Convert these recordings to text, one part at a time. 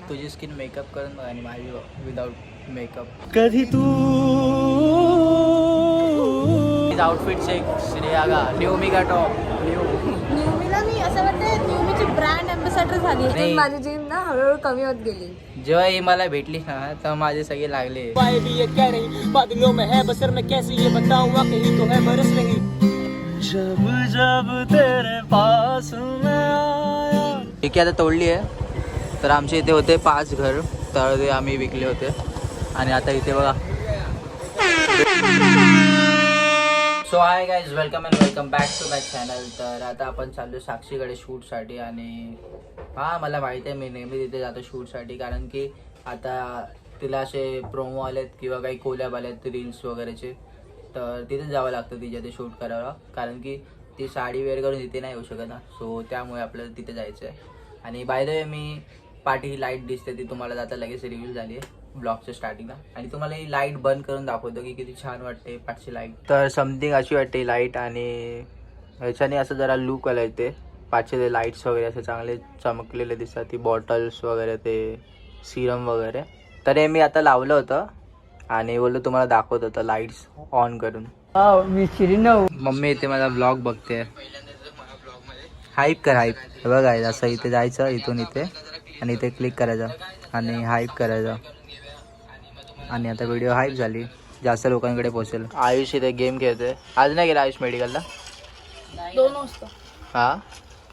तुझी skin makeup करून बघ आणि माझी विदाउट मेकअप. कधी तू आउटफिट चेक श्रेया गा न्यू का टॉप न्यूमीला मी असं वाटतं न्यूमीची ब्रँड अँबॅसेडर झाली. नाही. माझी जिम ना हळूहळू कमी होत गेली. जेव्हा ही मला भेटली ना तर माझे सगळे लागले. जब जब तेरे पास मैं आया. ठीक आहे, आता तोडली आहे. तर आमच्या इथे होते 5 घर, तर ते आम्ही विकले होते. आणि आता इथे बघा. So hi guys, welcome and welcome back to my channel. तर आता आपण चाललो साक्षीकडे शूटसाठी. आणि मला माहिती आहे मी नेहमी तिथे जातो शूटसाठी, कारण की आता तिला असे प्रोमो आलेत किंवा काही कोलॅब आलेत रील्स वगैरेचे, तर तिथे जावं लागतं तिच्या ते शूट करायला, कारण की ती साडी वेअर करून तिथे नाही येऊ शकत ना. सो त्यामुळे आपल्याला तिथे जायचं आहे. आणि बाय द वे मी पाठी ही लाईट दिसते ती तुम्हाला आता लगेच रिव्हील झाली आहे ब्लॉगच्या स्टार्टिंगला. आणि तुम्हाला ही लाईट बंद करून दाखवतो की किती छान वाटते पाठची लाईट. तर समथिंग अशी वाटते ही लाईट. आणि ह्याच्याने असं जरा लुक आला येते. पाचशे ते लाईट्स वगैरे असे चांगले चमकलेले दिसतात. ती बॉटल्स वगैरे, ते सिरम वगैरे. तर हे मी आता लावलं होतं आणि बोललो तुम्हाला दाखवत होतं लाईट्स ऑन करून. मम्मी इथे माझा ब्लॉग बघते. हाईप कर, हाईप. बघा असं इथे जायचं, इथून इथे, आणि इथे क्लिक करायचं आणि हाईप करायचं. आणि आता व्हिडिओ हाईप झाली, जास्त लोकांकडे पोहोचेल. आयुष इथे गेम खेळते. आज नाही गेला आयुष मेडिकलला? 2 वाजता. हां,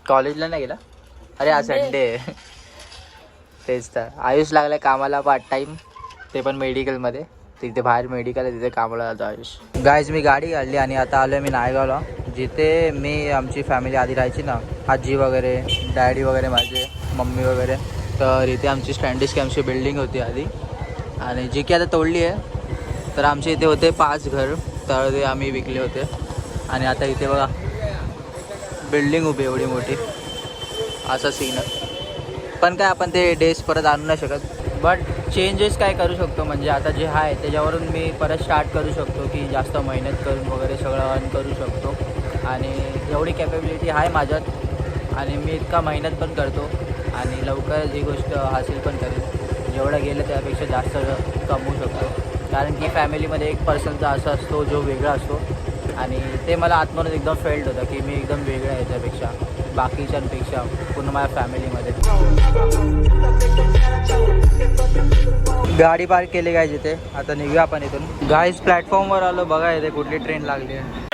कॉलेजला नाही गेला? अरे आज संडे आहे. तेच तर. आयुष लागला कामाला पार्ट टाईम, ते पण मेडिकलमध्ये. तिथे बाहेर मेडिकल आहे, तिथे कामाला जातो आयुष. गाईज मी गाडी काढली आणि आता आलो आहे मी नायगावला, जिथे मी आमची फॅमिली आधी राहायची ना, आजी वगैरे, डॅडी वगैरे, माझे मम्मी वगैरे. तर इथे आमची स्टँडिश कॅम्पची बिल्डिंग होती आधी, आणि जी की आता तोडली आहे. तर आमच्या इथे होते 5 घर, तर ते आम्ही विकले होते. आणि आता इथे बघा बिल्डिंग उभी एवढी मोठी, असा सीन आहे. पण काय आपण ते डेज परत आणू नाही शकत, बट चेंजेस काय करू शकतो. म्हणजे आता जे आहे त्याच्यावरून मी परत स्टार्ट करू शकतो की जास्त मेहनत करून वगैरे सगळं अर्न करू शकतो. आणि एवढी कॅपेबिलिटी आहे माझ्यात, आणि मी इतका मेहनत पण करतो आणि लवकरच ही गोष्ट हासिल पण करेन. जेवढं गेलं त्यापेक्षा जास्त कमवू शकतो, कारण की फॅमिलीमध्ये एक पर्सनचा असा असतो जो वेगळा असतो. आणि ते मला आतमधून एकदम फेल्ड होतं की मी एकदम वेगळं आहे याच्यापेक्षा, बाकीच्यांपेक्षा, पूर्ण माझ्या फॅमिलीमध्ये. गाडी पार्क केली काय जिथे. आता निघूया आपण इथून. गाईज प्लॅटफॉर्मवर आलो, बघा इथे कुठली ट्रेन लागली आहे.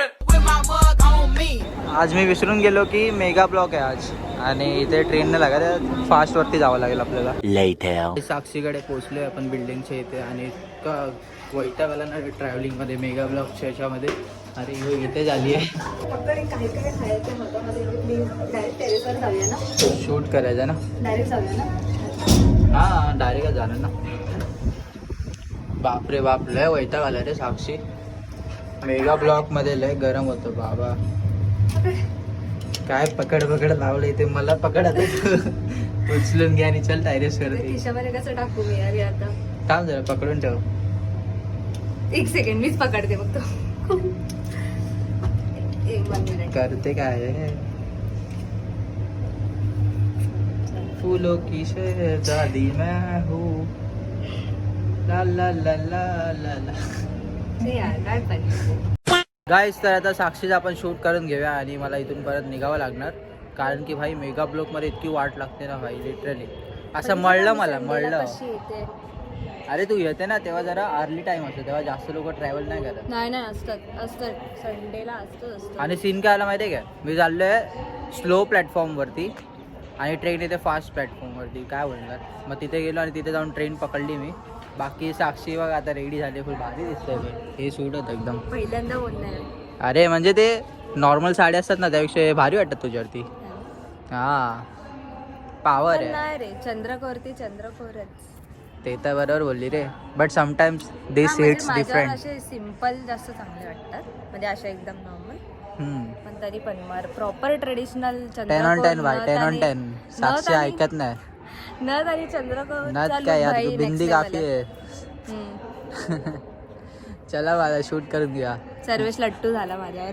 आज मी विसरून गेलो की मेगा ब्लॉक आहे आज, आणि इथे ट्रेन नाही लागत, फास्टवरती जावं लागेल आपल्याला. साक्षीकडे पोहोचलोय आपण बिल्डिंगच्या इथे. आणि इतका वैताग आला ना ट्रॅव्हलिंगमध्ये मेगा ब्लॉकच्या ह्याच्यामध्ये. अरे हो इथे झाली आहे शूट करायचं ना. हां डायरेक्टच जाणार ना. बापरे बाप, लय वैताग आला रे साक्षी. मेगा ब्लॉकमध्ये लय गरम होतं बाबा. काय पकड लावलं इथे मला. पकड आता उचलून घ्या आणि चल टायरेस करते. कसं टाकू मी अरे आता. थांब जरा, पकडून ठेव. 1 सेकंड मीच पकडते फक्त. 1 मिनिट करते काय. फूलों की शहजादी मैं हूँ, ला ला ला ला ला ला. काय पण गाईस, तर आता साक्षीचं आपण शूट करून घेऊया आणि मला इथून परत निघावं लागणार, कारण की भाई मेगा ब्लॉकमध्ये इतकी वाट लागते ना भाई, लिटरली. असं मळलं मला, मळलं. अरे तू येते ना तेव्हा जरा अर्ली टाइम असतो, तेव्हा जास्त लोक ट्रॅव्हल नाही करत. नाही असतात संडेला असतं. आणि सीन काय आला माहिती आहे का, मी चाललोय स्लो प्लॅटफॉर्मवरती आणि ट्रेन येते फास्ट प्लॅटफॉर्मवरती. काय बोलणार. मग तिथे गेलो आणि तिथे जाऊन ट्रेन पकडली मी. बाकी साक्षी बघा आता रेडी झाली, फुल भारी दिसतंय. हे सूट होतं एकदम. पहिल्यांदा बोलणार. अरे म्हणजे ते नॉर्मल साड्या असतात ना त्यापेक्षा भारी वाटतात तुझ्यावरती. हां पावर आहे. नाही रे, चंद्रकोरच. ते तर बरोबर बोलली रे, but sometimes this hits different. असे सिम्पल जास्त चांगले वाटतात, म्हणजे अशा एकदम नॉर्मल. पण तरी पण प्रॉपर ट्रेडिशनल 10 on 10 भाई, 10 on 10. साक्षी ऐकत नाही. नथ आणि चंद्रकोर नथ काय यार, बिंदी काफी आहे. चला मला शूट करून घ्या. सर्वेश लट्टू झाला माझ्यावर.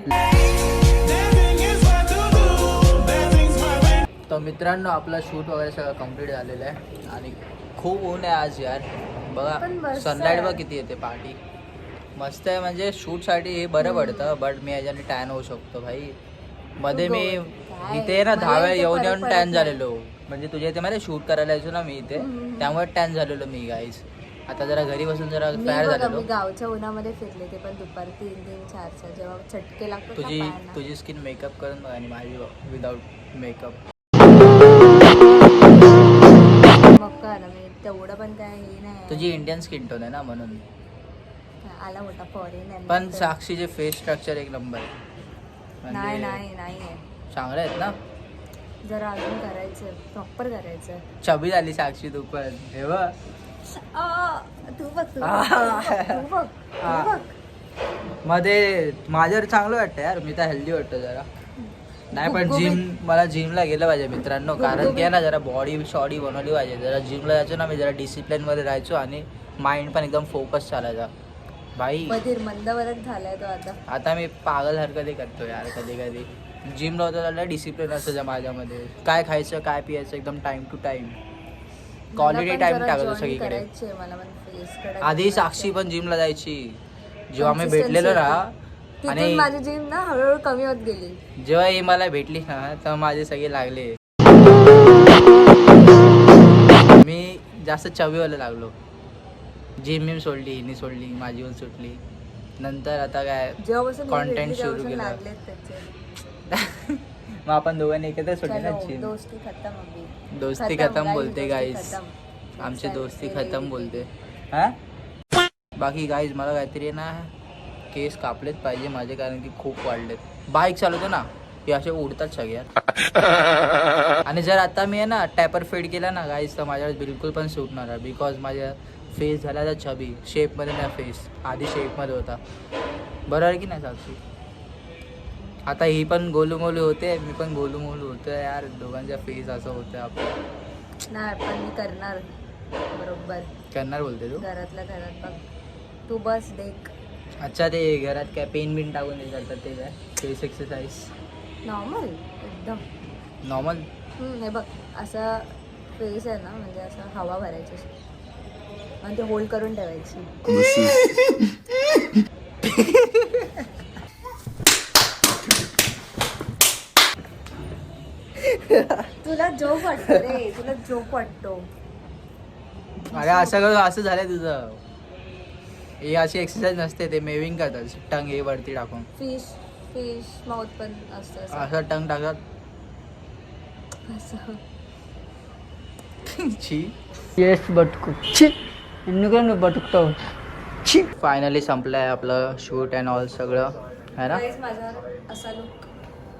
तर मित्रांनो आपला शूट वगैरे सगळं कम्प्लीट झालेलं आहे आणि खूप ऊन आहे आज यार. पण बघा मस्त सनलाईट बघ आहे. किती येते पहाटी. मस्त आहे म्हणजे शूटसाठी हे बरं पडतं. बट मी याच्याने टॅन होऊ शकतो भाई. मध्ये तू मी काय? इथे ना मला 10 वेळा इथे येऊन फरक येऊन पडत टॅन नाही. झालेलो. म्हणजे तुझ्या इथे मध्ये शूट करायला यायचो ना मी इथे, त्यामुळे टॅन झालेलो मी गाईज. आता जरा घरी बसून जरा मी तयार बघा, झालेलो. मी गावच्या उन्हामध्ये फिरले ते पण दुपारी 3-4च्या जेव्हा चटके लागतात ना तुझी पायांना. तुझी स्किन मेकअप करून बघ आणि माझी विदाऊट मेकअप. मग का ना मी तेवढं पण काय हे नाही. तुझी इंडियन स्किन टोन आहे ना म्हणून. आला मोठा फॉरेन पण साक्षीचे फेस स्ट्रक्चर एक नंबर आहे. म्हणजे नाही नाही नाही आहे. चांगले आहेत ना. जरा अजून करायचं, प्रॉपर करायचं. छबी झाली साक्षी तू पण. हे बघ. तू बघ तू बघ. मध्ये माझ्यावर चांगलं वाटतं यार. मी तर हेल्दी वाटतो जरा. नाही पण गुबगुबीत. मला जिमला गेलं पाहिजे मित्रांनो. कारण की आहे ना जरा बॉडी शॉडी बनवली पाहिजे. जरा जिमला जायचो ना मी, जरा डिसिप्लिन मध्ये राहायचो आणि माइंड पण एकदम फोकस चालायचा भाई. बधीर मंदवरच झालाय तो आता. आता मी पागल हरकती करतो यार कधी कधी. जिमला होतं त्याला डिसिप्लिन असायचं माझ्यामध्ये. काय खायचं काय पियायचं एकदम time to time. Quality time टाकायचो सगळीकडे. मला पण फेस आधी साक्षी पण जिमला जायची. जेव्हा मी भेटलेलो ना आणि माझी जिम ना हळूहळू कमी होत गेली. जेव्हा ही मला भेटली ना तर माझे सगळे लागले. मी जास्त चवीवाला लागलो. जिम सोडली, हिनी सोडली, माझी पण सुटली. नंतर आता काय जेव्हापासून कॉन्टेंट सुरू केलं. लागलेत त्याचे. मग आपण दोघांनी एकत्र सोडली ना चलो, जिम. दोस्ती खतम अभी. दोस्ती खतम, खतम guys, बोलते दोस्ती गाईज. खतम. आमची Next time दोस्ती फिर खतम येईल. बोलते. हा बाकी गाईज मला काहीतरी ना केस कापलेत पाहिजे माझे, कारण की खूप वाढलेत. बाईक चालवतो ना हे असे उडतात सगळ्यात. आणि जर आता मी आहे ना टॅपर फेड केला ना गाईज तर माझ्यावर बिलकुल पण सूट नाही. बिकॉज माझ्या फेस झाला तर छबी. शेपमध्ये नाही फेस. आधी शेपमध्ये होता. बरोबर आहे की नाही साक्षी. आता ही पण गोलूमोलू होते, मी पण गोलूमोलू होतो यार. दोघांच्या फेस असं होतं आपण. नाही पण मी करणार बरोबर. करणार बोलते तू. घरातल्या घरात बघ तू बस देख. अच्छा ते घरात काय पेन बिन टाकून हे करतात ते काय फेस एक्सरसाइज. नॉर्मल एकदम नॉर्मल. हे बघ असं फेस आहे ना, म्हणजे असं हवा भरायची अशी. आणि ते होल्ड करून ठेवायची. तुला जोक वाटतो रे, तुला जोक वाटतो. अरे असं करून असं झालंय तुझं. हे अशी एक्सरसाइज नसते. ते मेविंग करतात टंग हे वरती टाकून. फिश माउथ पण असतं असं. असं टंग टाकतात. असं. छी येस बटकू छी बटकतो छी. फायनली संपलंय आपलं शूट अँड ऑल सगळं है ना. Guys, माझा असा लुक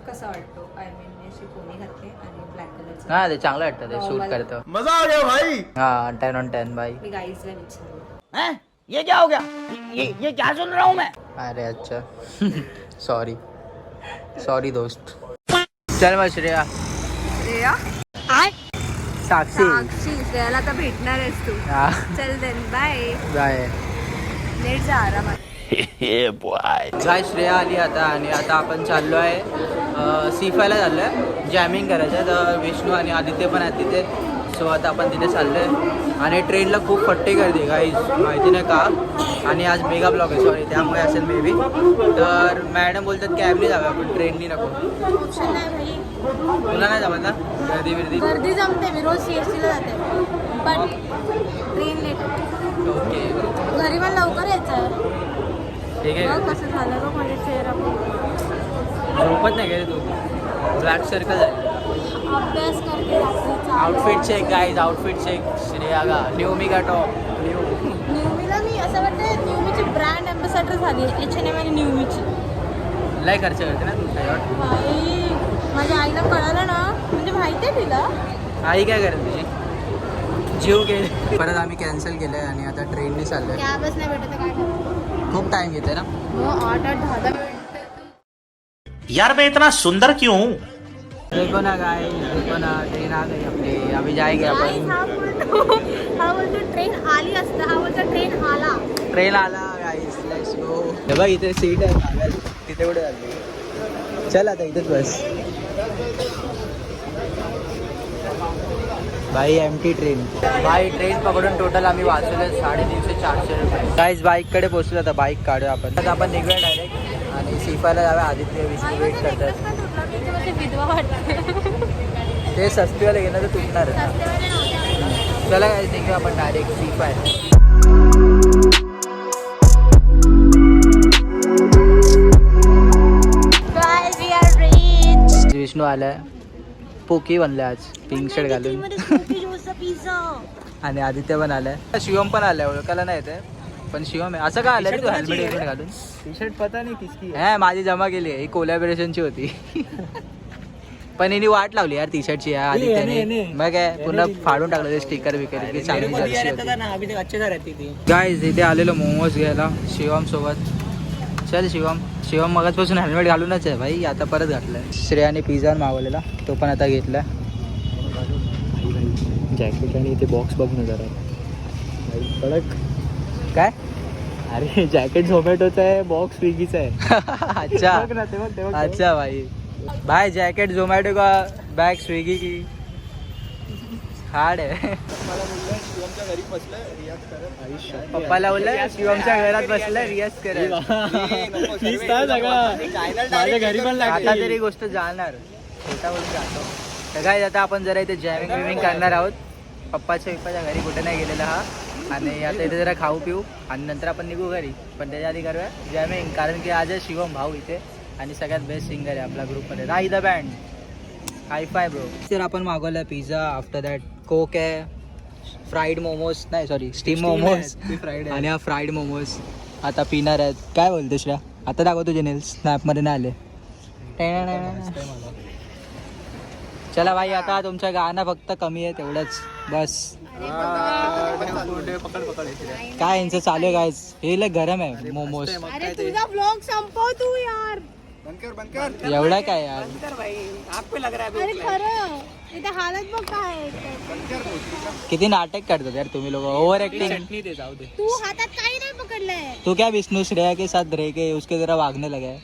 कसा वाटतो? आय मीन अशी पोनी घातली आणि ब्लॅक कलरचं. हा ते चांगलं वाटतं ते शूट करतं. मजा आ गया भाई. हा 10 on 10 बाई. मी गाईजला विचारलं. ये क्या हो गया? ये क्या सुन रहा हूँ मैं? अरे अच्छा सॉरी दोस्त. चल मग श्रेया. श्रेया? साक्षी. साक्षी श्रेयाला आता भेटणार आहेस तू. हा चल देन बाय. बाय. लेट जा आरामात. काय श्रेया आली आता आणि आता आपण चाललो आहे सीफायला चाललो आहे. जॅमिंग करायचं आहे. तर विष्णू आणि आदित्य पण आहेत तिथे. सो आता आपण तिथे चाललो आहे आणि ट्रेनला खूप फट्टे गर्दी काही माहिती नाही का. आणि आज मेगा ब्लॉक आहे सॉरी त्यामुळे असेल मे बी. तर मॅडम बोलतात कॅबने जाऊया आपण ट्रेननी नको. ऑप्शन नाही भाई. तुला नाही जमत ना गर्दी. गर्दी जमते. मी रोज CST ला जाते पण ट्रेन लेट. ओके घरी मला लवकर यायचं आहे. ठीक आहे. कसं झालं गं माझे चेहरा. झोपत नाही गेले तू. ब्लॅक सर्कल झाले. अभ्यास करते रात्रीचा. Outfit check guys outfit check. Shreya का न्यू का टॉप न्यू. न्यूमीला मी असं वाटतं न्यूमीची ब्रँड अँबॅसेडर झाली. H&M आणि न्यूमीची. लय खर्च करते ना तू त्याच्यावर. भाई माझ्या आईला कळालं ना, म्हणजे माहिती आहे तिला. आई काय करेल तुझी. जीव गेले. परत आम्ही कॅन्सल केलं आहे आणि आता ट्रेनने चाललो आहे. कॅबच नाही भेटत काय करतो. खूप टाइम घेते ना. 8-10 मिनिट. यार मैं इतना सुंदर क्यों हूँ? देखो ना गाइस देखो ना ट्रेन आ गई अपनी. अभी जाएंगे अपन. हा बोलतो ट्रेन आली असतं. हा बोलतो ट्रेन आला. ट्रेन आला गाईस लेट्स गो. हे बघ इथे सीट आहे. तिथे कुठे झाली. चल आता इथेच बस. भाई एमटी ट्रेन. भाई ट्रेन पकडून टोटल आम्ही वाचवले 350-400 रुपये. गाईज बाईककडे पोहोचलो आता. बाईक काढूया आपण. आता आपण निघूया डायरेक्ट आणि सिफायला जाऊया. आदित्य विष्णू वेट करतात. विधवा वाटते. ते सस्तीवाले घेणार तर तुटणार. चला गाईज निघूया आपण डायरेक्ट सिफाय. विष्णू आलाय. पोकी बनले आज पिंक शर्ट घालून. आणि आदित्य पण आलाय. शिवम पण आलाय. ओळखायला नाही येते पण शिवम आहे. असं का आलाय रे तू हेल्मेट वेल्मेट घालून? टी शर्ट पता नहीं किसकी हा माझी जमा केली आहे. ही कोलॅबरेशनची होती. पण हिने वाट लावली यार टी शर्टची यार आदित्यने. मग काय पूर्ण फाडून टाकलं ते स्टिकर बिकर की चांगली जर्सी होती. गाईज इथे आलेलो मोमोज घ्यायला शिवम सोबत. चल शिवम मगाचपासून हेल्मेट घालूनच आहे भाई. आता परत घातलाय. श्रेयाने पिझ्झा मागवलेला तो पण आता घेतला. जॅकेट आणि इथे बॉक्स बघ ना जरा कडक. काय अरे जॅकेट झोमॅटोचा आहे, बॉक्स स्विगीचा आहे. अच्छा बघ ना, ते बघ. अच्छा भाई जॅकेट झोमॅटो का बॅग स्विगी की हार्ड आहे. शिवमच्या घरी बसलाय रियाज करत. पप्पाला बोललं शिवमच्या घरात बसलाय रियाज करत. माझ्या घरी पण आता तरी गोष्ट जाणार शेतावरून जातो. तर काय आता आपण जरा इथे जॅमिंग विमिंग करणार आहोत. पप्पाच्या घरी कुठे नाही गेलेला हा. आणि आता इथे जरा खाऊ पिऊ आणि नंतर आपण निघू घरी. पण त्याच्या आधी करूया जॅमिंग. कारण की आज आहे शिवम भाऊ इथे आणि सगळ्यात बेस्ट सिंगर आहे आपल्या ग्रुपमध्ये. राई the band. High five bro. तर आपण मागवलं पिझ्झा. आफ्टर दॅट कोक आहे. फ्राईड मोमोज नाही सॉरी स्टीम मोमोज आणि हा फ्राईड मोमोज आता पिणार आहेत. काय बोलते श्रेया? आता दाखव तुझे नेल्स स्नॅपमध्ये नाही आले. चला भाई आता तुमचं गाणं फक्त कमी आहे तेवढंच बस. काय यांचं चालू आहे गायज. हे लय गरम आहे मोमोज. अरे तुझा ब्लॉग संपव तू यार. एवढा काय यार. अरे खरं इथे हालत बघ काय. किती नाटक करतात यार तुम्ही लोग. Over acting. तू हातात काही नाही पकडलंय. तू क्या विष्णु श्रेया के साथ रह के उसके जरा वागने लगा है.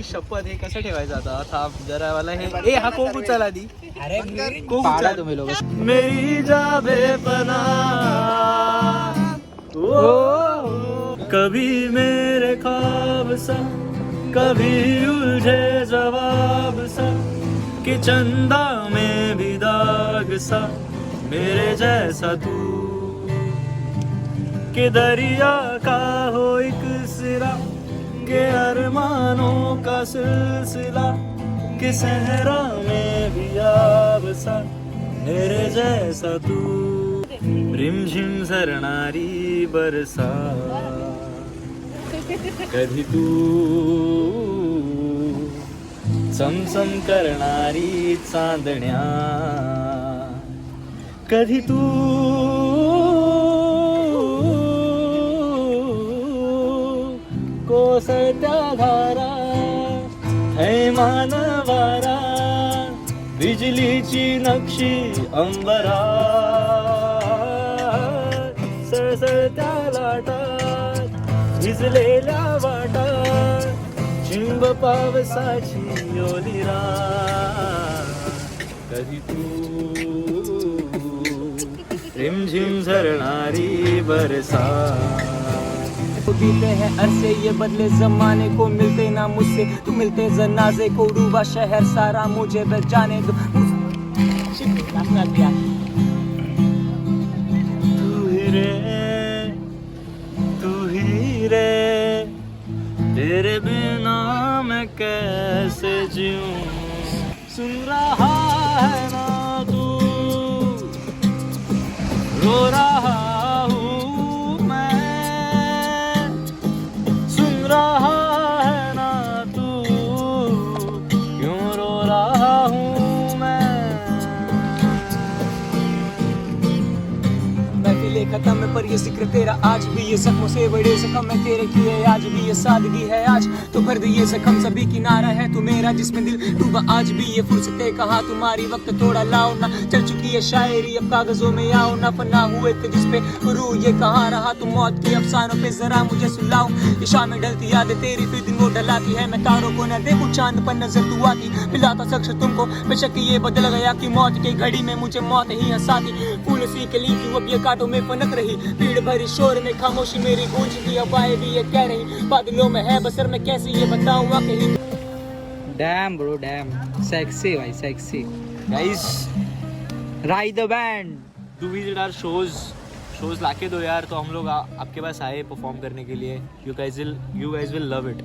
शपथ हे कसं ठेवायचं आता. थांब जरा मला हे हा कोक उचला दी. अरे पाडा तुम्ही लोग. मेरी जाबे पना कभी मेरे ख्वाब सा कभी उलझे जवाब सा कि चंदा में भी दाग सा मेरे जैसा तू कि दरिया का हो एक सिरा के अरमानों का सिलसिला कि सहरा में भी आब सा मेरे जैसा तू रिमझिम झरणारी बरसा कधी तू चमचम करणारी चांदण्या कधी तू कोसळत्या धारा थैमान वारा बिजलीची नक्षी अंबरा सळसळत्या लाटात भिजलेल्या वाटात चिंब पावसाची ओलिरा कधी तू रिमझिम झरणारी बरसा बीते हैं अरसे ये बदले जमाने को मिलते ना मुझसे तू मिलते जनाजे को डूबा शहर सारा मुझे बच जाने दो तू ही रे तेरे बिना मैं कैसे जीऊं सुन रहा है ना तू रो रहा हूँ मैं सुन रहा है ना तू क्यों रो रहा हूँ महफिले खत्म है पर ये जिक्र तेरा आज भी ये जख्मों से बड़े जख्म है तेरे किए आज भी ये सादगी है आज तो भर दे ये जख्म सभी किनारा है तू मेरा जिसमें दिल डूबा आज भी ये फुर्सतें कहाँ तुम्हारी वक्त थोड़ा लाओ ना चल चुकी ये शायरी अब कागजों में आओ ना फना हुए थे जिसपे रूह ये कहाँ रहा तुम मौत के अफसानों पे जरा मुझे सुलाओ। ये शाम में ढलती यादें तेरी फिर दिन वो ढलाती है, मैं तारों को न देखूं चांद पर नजर तू आती, पिलाता शख्स तुमको बेशक ये बदल गया कि मौत की घड़ी में मुझे मौत ही हंसाती। फूल सी कली की अब ये कांटों में फनक रही, भीड़ भरी शोर में खामोशी मेरी गूंजती, हवाएं भी ये कह रही बादलों में है बसर मैं कैसे ये बताऊं कहीं। डैम ब्रो डैम, सेक्सी भाई sexy. Guys ride the band. Do visit our shows लाके दो यार, तो हम लोग आपके पास आए परफॉर्म करने के लिए। You guys will love it.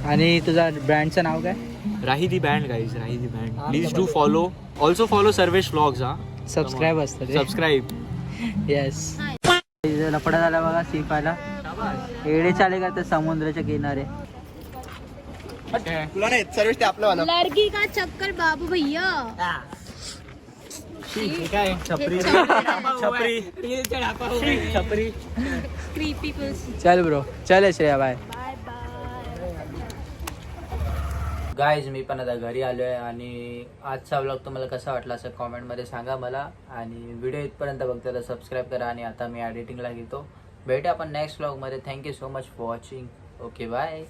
आणि तुझा ब्रँडचं नाव काय? Rahi the band guys, Rahi the band. Please do follow, also follow Sarvesh vlogs. हाँ सबस्क्राईब असतं ते. सबस्क्राईब। येस. लफडा झाला बघा सीफायला. एडे चाले का ते समुद्राच्या किनारे. तुला नाही सर्विस ते आपलं वाला. लड़की का चक्कर बाबू भैया. काय छपरी छपरी छपरी। क्रीपी चल ब्रो, चल श्रेया बाय. गाईज मी पण आता घरी आलो आहे आणि आजचा व्लॉग तुम्हाला कसा वाटला असं कॉमेंटमध्ये सांगा मला. आणि व्हिडिओ इथपर्यंत बघताना सबस्क्राईब करा. आणि आता मी एडिटिंगला घेतो. भेटू आपण नेक्स्ट व्लॉगमध्ये. Thank you so much for watching. Okay bye.